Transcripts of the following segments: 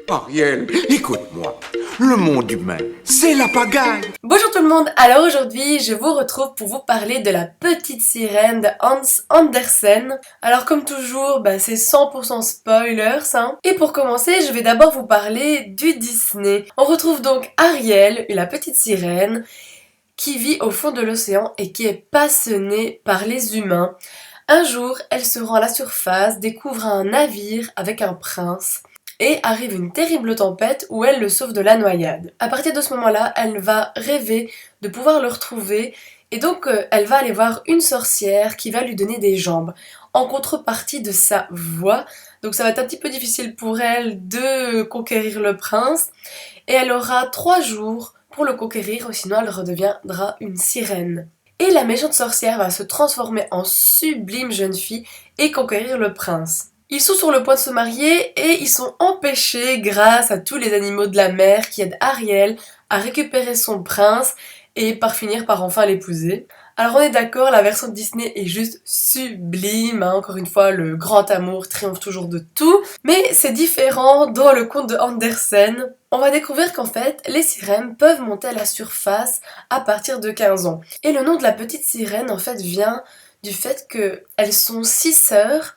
Ariel, écoute-moi. Le monde humain, c'est la pagaille. Bonjour tout le monde, alors aujourd'hui je vous retrouve pour vous parler de La Petite Sirène de Hans Andersen. Alors comme toujours, c'est 100% spoilers hein. Et pour commencer, je vais d'abord vous parler du Disney. On retrouve donc Ariel, la petite sirène, qui vit au fond de l'océan et qui est passionnée par les humains. Un jour, elle se rend à la surface, découvre un navire avec un prince. Et arrive une terrible tempête où elle le sauve de la noyade. À partir de ce moment-là, elle va rêver de pouvoir le retrouver et donc elle va aller voir une sorcière qui va lui donner des jambes en contrepartie de sa voix. Donc ça va être un petit peu difficile pour elle de conquérir le prince et elle aura 3 jours pour le conquérir ou sinon elle redeviendra une sirène. Et la méchante sorcière va se transformer en sublime jeune fille et conquérir le prince. Ils sont sur le point de se marier et ils sont empêchés grâce à tous les animaux de la mer qui aident Ariel à récupérer son prince et par finir par enfin l'épouser. Alors on est d'accord, la version de Disney est juste sublime, hein. Encore une fois le grand amour triomphe toujours de tout, mais c'est différent dans le conte de Andersen. On va découvrir qu'en fait les sirènes peuvent monter à la surface à partir de 15 ans. Et le nom de la petite sirène en fait vient du fait qu'elles sont 6 sœurs.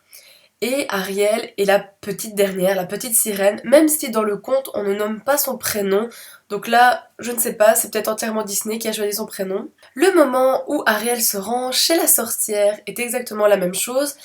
Et Ariel est la petite dernière, la petite sirène, même si dans le conte on ne nomme pas son prénom. Donc là, je ne sais pas, c'est peut-être entièrement Disney qui a choisi son prénom. Le moment où Ariel se rend chez la sorcière est exactement la même chose,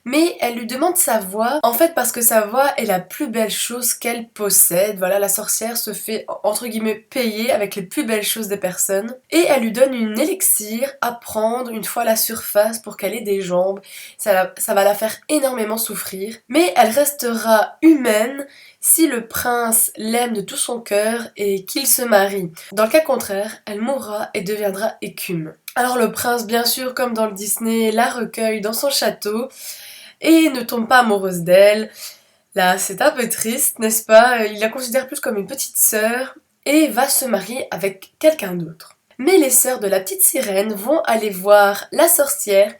mais elle lui demande sa voix, en fait parce que sa voix est la plus belle chose qu'elle possède. Voilà, la sorcière se fait entre guillemets payer avec les plus belles choses des personnes, et elle lui donne une élixir à prendre une fois à la surface pour qu'elle ait des jambes. Ça va la faire énormément souffrir, mais elle restera humaine si le prince l'aime de tout son cœur et qu'il se marie. Dans le cas contraire, elle mourra et deviendra écume. Alors le prince, bien sûr, comme dans le Disney, la recueille dans son château et ne tombe pas amoureuse d'elle. Là, c'est un peu triste, n'est-ce pas? Il la considère plus comme une petite sœur et va se marier avec quelqu'un d'autre. Mais les sœurs de la petite sirène vont aller voir la sorcière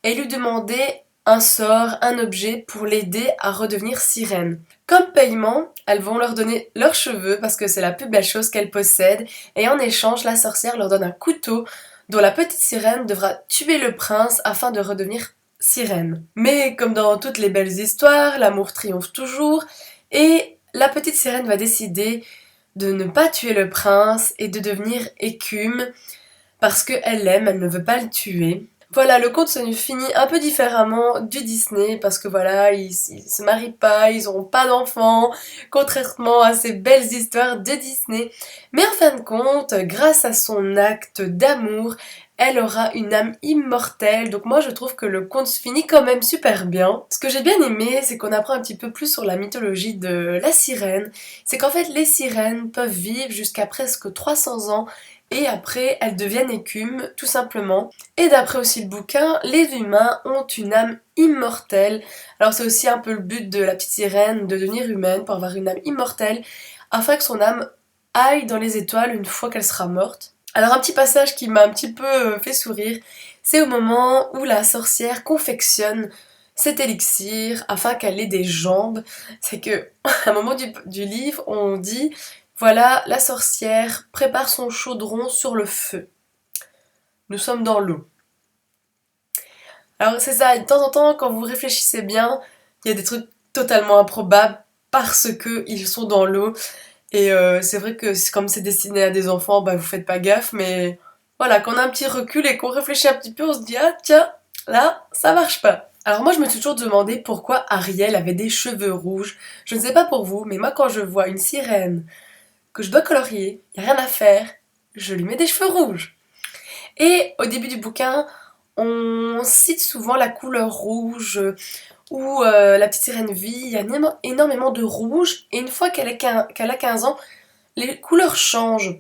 et lui demander un sort, un objet pour l'aider à redevenir sirène. Comme paiement, elles vont leur donner leurs cheveux parce que c'est la plus belle chose qu'elles possèdent et en échange, la sorcière leur donne un couteau dont la petite sirène devra tuer le prince afin de redevenir sirène. Mais comme dans toutes les belles histoires, l'amour triomphe toujours et la petite sirène va décider de ne pas tuer le prince et de devenir écume parce qu'elle l'aime, elle ne veut pas le tuer. Voilà, le conte se finit un peu différemment du Disney parce que voilà, ils se marient pas, ils n'auront pas d'enfants, contrairement à ces belles histoires de Disney. Mais en fin de compte, grâce à son acte d'amour, elle aura une âme immortelle. Donc moi je trouve que le conte se finit quand même super bien. Ce que j'ai bien aimé, c'est qu'on apprend un petit peu plus sur la mythologie de la sirène. C'est qu'en fait les sirènes peuvent vivre jusqu'à presque 300 ans et après elles deviennent écumes tout simplement. Et d'après aussi le bouquin, les humains ont une âme immortelle. Alors c'est aussi un peu le but de la petite sirène, de devenir humaine pour avoir une âme immortelle afin que son âme aille dans les étoiles une fois qu'elle sera morte. Alors un petit passage qui m'a un petit peu fait sourire, c'est au moment où la sorcière confectionne cet élixir afin qu'elle ait des jambes. C'est que à un moment du livre, on dit voilà, la sorcière prépare son chaudron sur le feu. Nous sommes dans l'eau. Alors c'est ça, de temps en temps, quand vous réfléchissez bien, il y a des trucs totalement improbables parce que ils sont dans l'eau. Et c'est vrai que comme c'est destiné à des enfants, vous faites pas gaffe, mais voilà, quand on a un petit recul et qu'on réfléchit un petit peu, on se dit ah tiens, là, ça marche pas. Alors moi je me suis toujours demandé pourquoi Ariel avait des cheveux rouges. Je ne sais pas pour vous, mais moi quand je vois une sirène que je dois colorier, y a rien à faire, je lui mets des cheveux rouges. Et au début du bouquin, on cite souvent la couleur rouge, où la petite sirène vit, il y a énormément de rouge, et une fois qu'elle a 15 ans, les couleurs changent.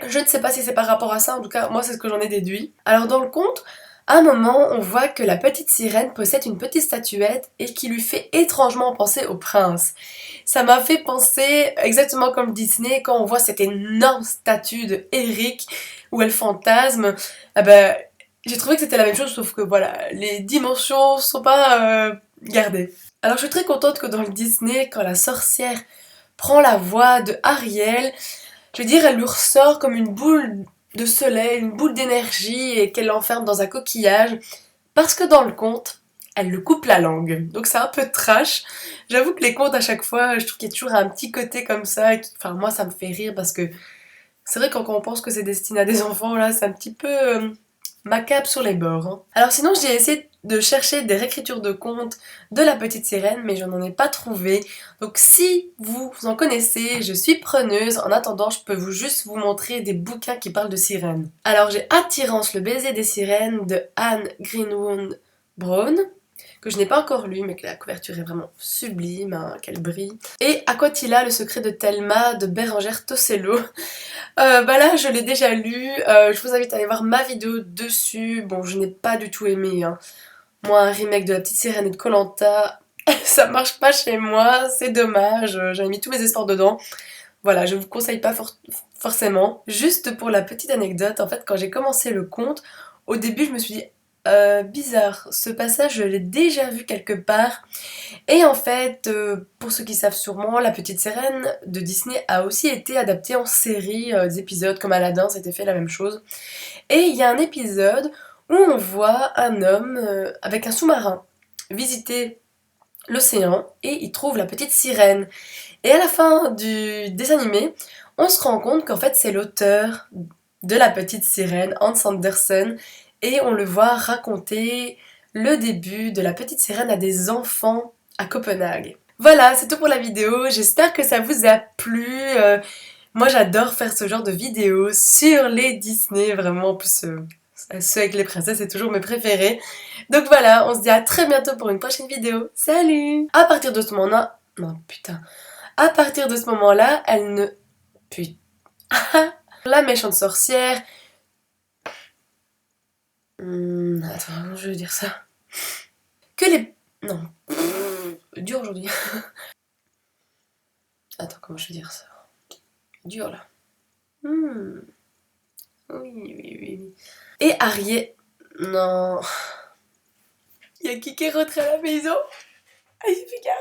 Je ne sais pas si c'est par rapport à ça, en tout cas, moi c'est ce que j'en ai déduit. Alors dans le conte, à un moment, on voit que la petite sirène possède une petite statuette et qui lui fait étrangement penser au prince. Ça m'a fait penser exactement comme Disney quand on voit cette énorme statue de Eric où elle fantasme. J'ai trouvé que c'était la même chose sauf que voilà, les dimensions sont pas gardées. Alors je suis très contente que dans le Disney, quand la sorcière prend la voix de Ariel. Je veux dire, elle lui ressort comme une boule de soleil, une boule d'énergie et qu'elle l'enferme dans un coquillage. Parce que dans le conte, elle le coupe la langue. Donc c'est un peu trash. J'avoue que les contes à chaque fois, je trouve qu'il y a toujours un petit côté comme ça. Enfin moi ça me fait rire parce que c'est vrai que quand on pense que c'est destiné à des enfants, là c'est un petit peu macabre sur les bords. Hein. Alors sinon j'ai essayé de chercher des réécritures de contes de la petite sirène, mais je n'en ai pas trouvé. Donc si vous en connaissez, je suis preneuse. En attendant, je peux juste vous montrer des bouquins qui parlent de sirènes. Alors j'ai Attirance, le baiser des sirènes de Anne Greenwood Brown, que je n'ai pas encore lu, mais que la couverture est vraiment sublime, hein, qu'elle brille. Et Aquatilla, le secret de Thelma de Bérengère Tossello. Bah là, je l'ai déjà lu, je vous invite à aller voir ma vidéo dessus. Bon, je n'ai pas du tout aimé, hein. Moi, un remake de La Petite Sirène et de koh ça marche pas chez moi, c'est dommage, j'avais mis tous mes espoirs dedans. Voilà, je vous conseille pas forcément. Juste pour la petite anecdote, en fait, quand j'ai commencé le conte, au début, je me suis dit bizarre, ce passage, je l'ai déjà vu quelque part. Et en fait, pour ceux qui savent sûrement, La Petite Sirène de Disney a aussi été adaptée en série, des épisodes comme Aladdin, c'était fait la même chose. Et il y a un épisode où on voit un homme avec un sous-marin visiter l'océan et il trouve la petite sirène. Et à la fin du dessin animé, on se rend compte qu'en fait c'est l'auteur de la petite sirène, Hans Andersen, et on le voit raconter le début de la petite sirène à des enfants à Copenhague. Voilà, c'est tout pour la vidéo, j'espère que ça vous a plu. Moi j'adore faire ce genre de vidéos sur les Disney, vraiment en plus ceux avec les princesses c'est toujours mes préférés. Donc voilà, on se dit à très bientôt pour une prochaine vidéo. Salut! À partir de ce moment-là... Non putain. À partir de ce moment-là, elle ne... Putain. La méchante sorcière... Attends, comment je veux dire ça? Que les... Non. Dur aujourd'hui. Attends, comment je veux dire ça? Dur là. Oui, oui, oui, oui. Et Ariel... Non. Il y a qui est rentré à la maison? Ah, il fait 40.